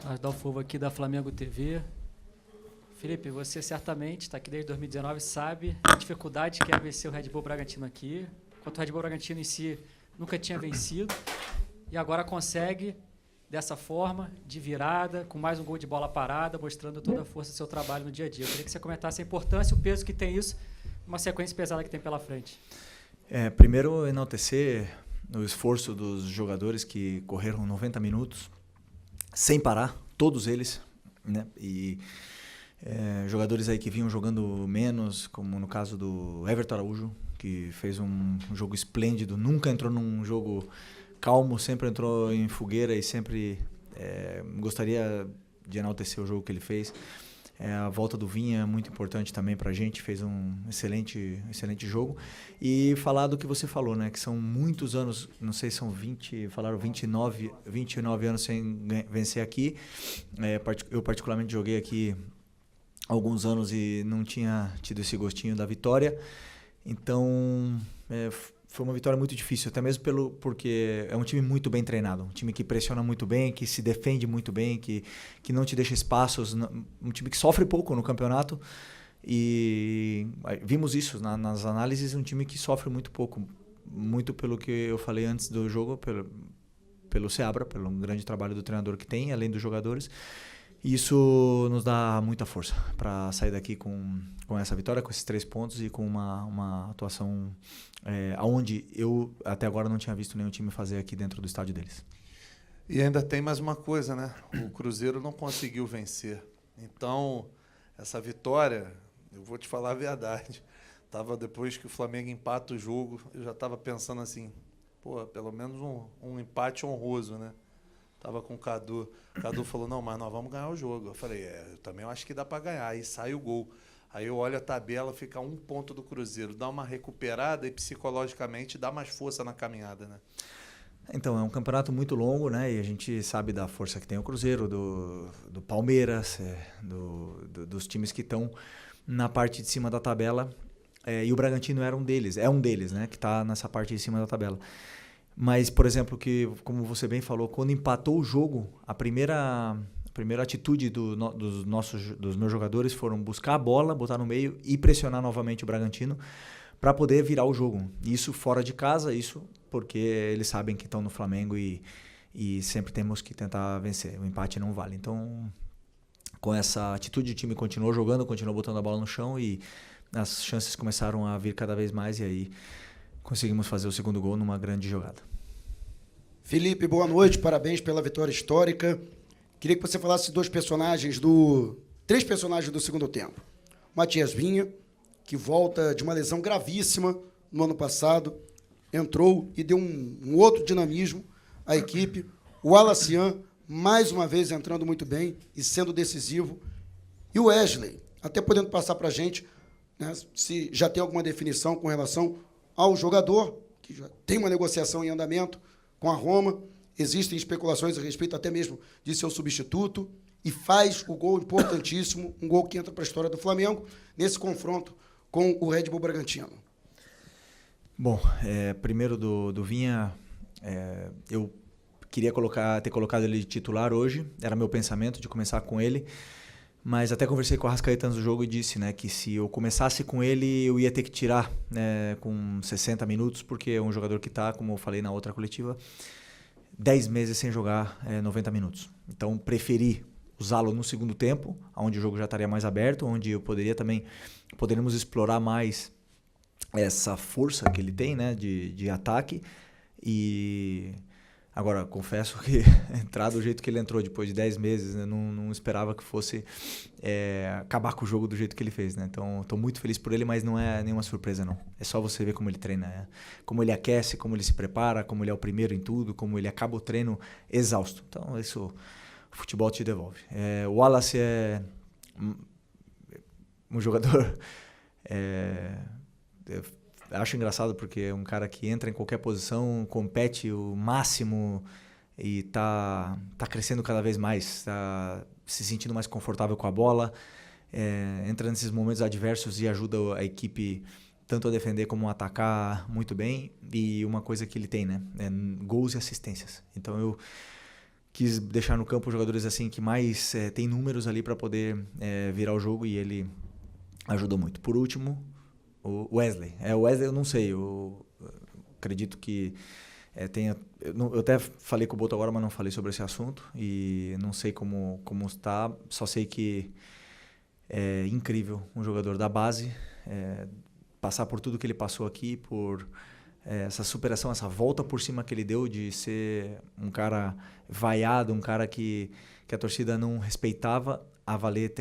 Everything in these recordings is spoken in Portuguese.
Adolfo aqui da Flamengo TV. Felipe, você certamente está aqui desde 2019, sabe a dificuldade que é vencer o Red Bull Bragantino aqui. Enquanto o Red Bull Bragantino em si nunca tinha vencido e agora consegue dessa forma, de virada, com mais um gol de bola parada, mostrando toda a força do seu trabalho no dia a dia. Eu queria que você comentasse a importância e o peso que tem isso, uma sequência pesada que tem pela frente. Primeiro, enaltecer o esforço dos jogadores que correram 90 minutos, sem parar, todos eles, né? E jogadores aí que vinham jogando menos, como no caso do Everton Araújo, que fez um jogo esplêndido, nunca entrou num jogo calmo, sempre entrou em fogueira e sempre gostaria de enaltecer o jogo que ele fez. A volta do Vinha é muito importante também pra gente, fez um excelente jogo. E falar do que você falou, né? Que são muitos anos, não sei se são 29 anos sem vencer aqui. Eu particularmente joguei aqui há alguns anos e não tinha tido esse gostinho da vitória. Então, foi uma vitória muito difícil, até mesmo porque é um time muito bem treinado, um time que pressiona muito bem, que se defende muito bem, que não te deixa espaços, um time que sofre pouco no campeonato. E vimos isso nas análises, um time que sofre muito pouco, muito pelo que eu falei antes do jogo, pelo Seabra, pelo grande trabalho do treinador que tem, além dos jogadores. E isso nos dá muita força para sair daqui com essa vitória, com esses 3 pontos e com uma atuação onde eu até agora não tinha visto nenhum time fazer aqui dentro do estádio deles. E ainda tem mais uma coisa, né? O Cruzeiro não conseguiu vencer. Então, essa vitória, eu vou te falar a verdade, depois que o Flamengo empata o jogo, eu já estava pensando assim, pelo menos um empate honroso, né? Tava com o Cadu. O Cadu falou, não, mas nós vamos ganhar o jogo. Eu falei, eu também acho que dá para ganhar. Aí sai o gol. Aí eu olho a tabela, fica 1 ponto do Cruzeiro. Dá uma recuperada e psicologicamente dá mais força na caminhada, né? Então, é um campeonato muito longo, né? E a gente sabe da força que tem o Cruzeiro, do Palmeiras, dos times que estão na parte de cima da tabela. E o Bragantino é um deles, né? Que está nessa parte de cima da tabela. Mas, por exemplo, como você bem falou, quando empatou o jogo, a primeira atitude dos meus jogadores foram buscar a bola, botar no meio e pressionar novamente o Bragantino para poder virar o jogo. Isso fora de casa, isso porque eles sabem que estão no Flamengo e sempre temos que tentar vencer. O empate não vale. Então, com essa atitude, o time continuou jogando, continuou botando a bola no chão e as chances começaram a vir cada vez mais e aí conseguimos fazer o 2º gol numa grande jogada. Felipe, boa noite, parabéns pela vitória histórica. Queria que você falasse 3 personagens do segundo tempo. Matias Vinha, que volta de uma lesão gravíssima no ano passado, entrou e deu um outro dinamismo à equipe. O Alacian, mais uma vez, entrando muito bem e sendo decisivo. E o Wesley, até podendo passar para a gente, né, se já tem alguma definição com relação ao jogador, que já tem uma negociação em andamento com a Roma, existem especulações a respeito até mesmo de seu substituto, e faz o gol importantíssimo, um gol que entra para a história do Flamengo, nesse confronto com o Red Bull Bragantino. Bom, primeiro do Vinha, eu queria ter colocado ele de titular hoje, era meu pensamento de começar com ele, mas até conversei com o Arrascaeta antes do jogo e disse, né, que se eu começasse com ele, eu ia ter que tirar com 60 minutos, porque é um jogador que está, como eu falei na outra coletiva, 10 meses sem jogar 90 minutos. Então, preferi usá-lo no segundo tempo, onde o jogo já estaria mais aberto, onde poderíamos explorar mais essa força que ele tem, né, de ataque. E agora, confesso que entrar do jeito que ele entrou depois de 10 meses, né, não esperava que fosse acabar com o jogo do jeito que ele fez, né? Então, estou muito feliz por ele, mas não é nenhuma surpresa, não. É só você ver como ele treina, como ele aquece, como ele se prepara, como ele é o primeiro em tudo, como ele acaba o treino exausto. Então, isso o futebol te devolve. O Wallace é um jogador... eu acho engraçado porque é um cara que entra em qualquer posição, compete o máximo e tá crescendo cada vez mais, tá se sentindo mais confortável com a bola, entra nesses momentos adversos e ajuda a equipe tanto a defender como a atacar muito bem. E uma coisa que ele tem, né, gols e assistências. Então eu quis deixar no campo os jogadores assim que mais tem números ali para poder virar o jogo, e ele ajudou muito. Por último, o Wesley. O Wesley eu não sei, eu acredito que eu até falei com o Boto agora, mas não falei sobre esse assunto, e não sei como está, só sei que é incrível um jogador da base, passar por tudo que ele passou aqui, por essa superação, essa volta por cima que ele deu de ser um cara vaiado, um cara que a torcida não respeitava, a valer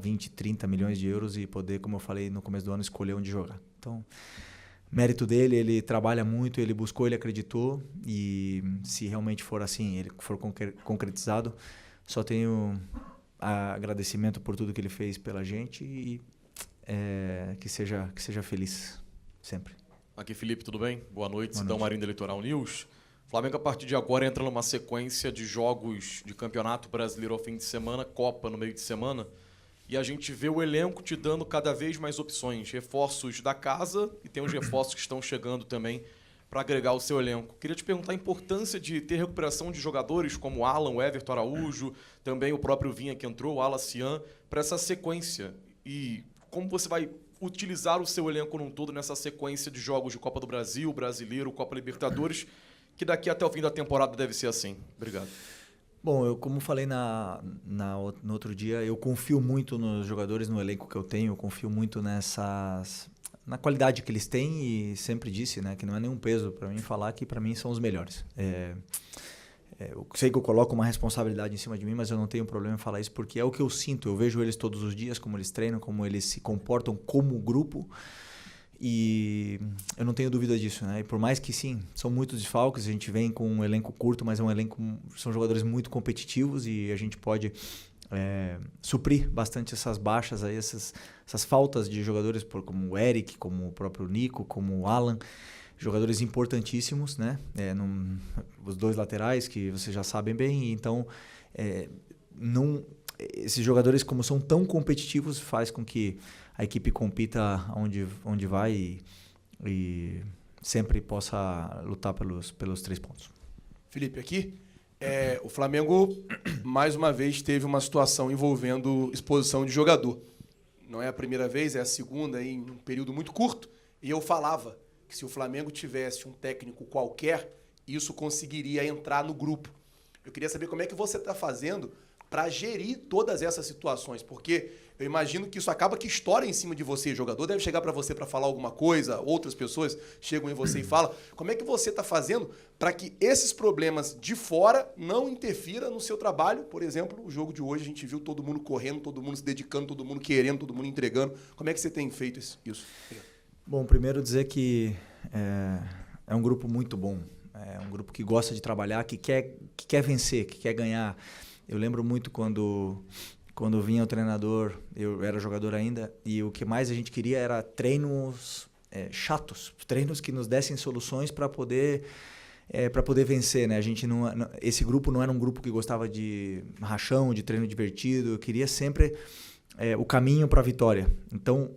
20, 30 milhões de euros e poder, como eu falei no começo do ano, escolher onde jogar. Então, mérito dele, ele trabalha muito, ele buscou, ele acreditou, e se realmente for assim, ele for concretizado, só tenho agradecimento por tudo que ele fez pela gente, e que seja feliz sempre. Aqui, Felipe, tudo bem? Boa noite, Boa Sidão noite. Marinho da Litoral News. Flamengo, a partir de agora, entra numa sequência de jogos de Campeonato Brasileiro ao fim de semana, Copa no meio de semana, e a gente vê o elenco te dando cada vez mais opções, reforços da casa, e tem os reforços que estão chegando também para agregar o seu elenco. Queria te perguntar a importância de ter recuperação de jogadores como o Alan, o Everton Araújo, também o próprio Vinha que entrou, o Alacian, para essa sequência. E como você vai utilizar o seu elenco num todo nessa sequência de jogos de Copa do Brasil, Brasileiro, Copa Libertadores, que daqui até o fim da temporada deve ser assim. Obrigado. Bom, eu como falei no outro dia, eu confio muito nos jogadores, no elenco que eu tenho, eu confio muito na qualidade que eles têm, e sempre disse, né, que não é nenhum peso para mim falar que para mim são os melhores. Eu sei que eu coloco uma responsabilidade em cima de mim, mas eu não tenho problema em falar isso, porque é o que eu sinto. Eu vejo eles todos os dias, como eles treinam, como eles se comportam como grupo, e eu não tenho dúvida disso, né? E por mais que sim, são muitos desfalques, a gente vem com um elenco curto, mas são jogadores muito competitivos, e a gente pode suprir bastante essas baixas aí, essas faltas de jogadores como o Eric, como o próprio Nico, como o Alan, jogadores importantíssimos, né? Os dois laterais que vocês já sabem bem, então esses jogadores, como são tão competitivos, faz com que a equipe compita onde vai, e sempre possa lutar pelos 3 pontos. Felipe, aqui, o Flamengo, mais uma vez, teve uma situação envolvendo exposição de jogador. Não é a primeira vez, é a segunda, em um período muito curto. E eu falava que se o Flamengo tivesse um técnico qualquer, isso conseguiria entrar no grupo. Eu queria saber como é que você está fazendo para gerir todas essas situações, porque eu imagino que isso acaba que estoura em cima de você. O jogador deve chegar para você para falar alguma coisa, outras pessoas chegam em você e falam. Como é que você está fazendo para que esses problemas de fora não interfiram no seu trabalho? Por exemplo, o jogo de hoje, a gente viu todo mundo correndo, todo mundo se dedicando, todo mundo querendo, todo mundo entregando. Como é que você tem feito isso? Bom, primeiro dizer que é um grupo muito bom. É um grupo que gosta de trabalhar, que quer vencer, que quer ganhar. Eu lembro muito quando vinha o treinador, eu era jogador ainda, e o que mais a gente queria era treinos chatos, treinos que nos dessem soluções para poder vencer, né? A gente esse grupo não era um grupo que gostava de rachão, de treino divertido. Eu queria sempre o caminho para a vitória. Então,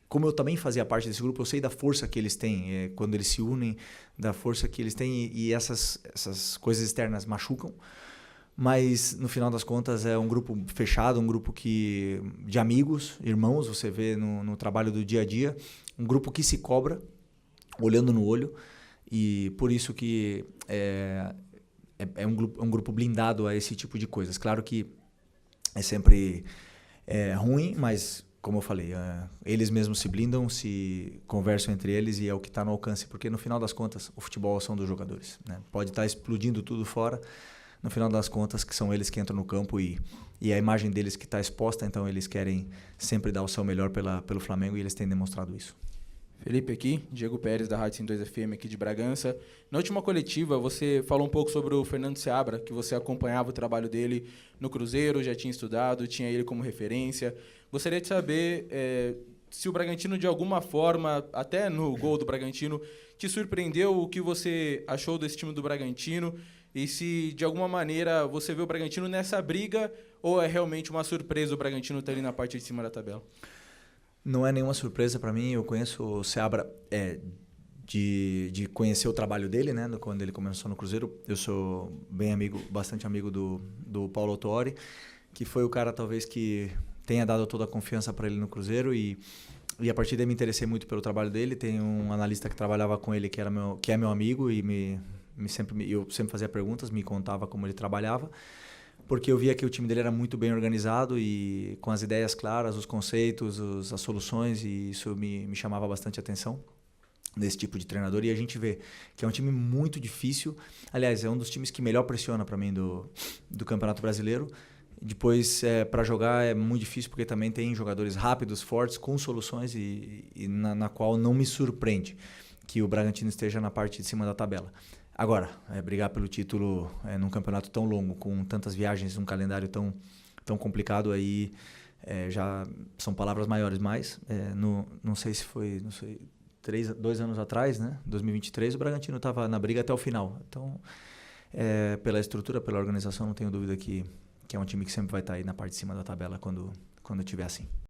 como eu também fazia parte desse grupo, eu sei da força que eles têm, quando eles se unem, da força que eles têm, e essas coisas externas machucam. Mas, no final das contas, é um grupo fechado, um grupo de amigos, irmãos, você vê no trabalho do dia a dia, um grupo que se cobra, olhando no olho, e por isso que é um grupo blindado a esse tipo de coisas. Claro que é sempre ruim, mas, como eu falei, eles mesmos se blindam, se conversam entre eles, e é o que está no alcance, porque, no final das contas, o futebol são dos jogadores, né? Pode estar explodindo tudo fora, no final das contas, que são eles que entram no campo, e a imagem deles que está exposta, então eles querem sempre dar o seu melhor pelo Flamengo, e eles têm demonstrado isso. Felipe aqui, Diego Pérez da Rádio 102 FM aqui de Bragança. Na última coletiva, você falou um pouco sobre o Fernando Seabra, que você acompanhava o trabalho dele no Cruzeiro, já tinha estudado, tinha ele como referência. Gostaria de saber se o Bragantino, de alguma forma, até no gol do Bragantino, te surpreendeu, o que você achou desse time do Bragantino, e se, de alguma maneira, você vê o Bragantino nessa briga, ou é realmente uma surpresa o Bragantino estar ali na parte de cima da tabela? Não é nenhuma surpresa para mim. Eu conheço o Seabra de conhecer o trabalho dele, né? Quando ele começou no Cruzeiro. Eu sou bastante amigo do Paulo Autuori, que foi o cara talvez que tenha dado toda a confiança para ele no Cruzeiro e a partir daí me interessei muito pelo trabalho dele. Tem um analista que trabalhava com ele que é meu amigo e eu sempre fazia perguntas, me contava como ele trabalhava, porque eu via que o time dele era muito bem organizado e com as ideias claras, os conceitos, as soluções, e isso me chamava bastante atenção desse tipo de treinador. E a gente vê que é um time muito difícil. Aliás, é um dos times que melhor pressiona para mim do Campeonato Brasileiro. Depois, para jogar é muito difícil, porque também tem jogadores rápidos, fortes, com soluções e na qual não me surpreende que o Bragantino esteja na parte de cima da tabela. Agora, brigar pelo título num campeonato tão longo, com tantas viagens, um calendário tão complicado, aí já são palavras maiores. Mas não sei se foi 2 anos atrás, né? 2023, o Bragantino estava na briga até o final. Então, pela estrutura, pela organização, não tenho dúvida que é um time que sempre vai estar aí na parte de cima da tabela quando tiver assim.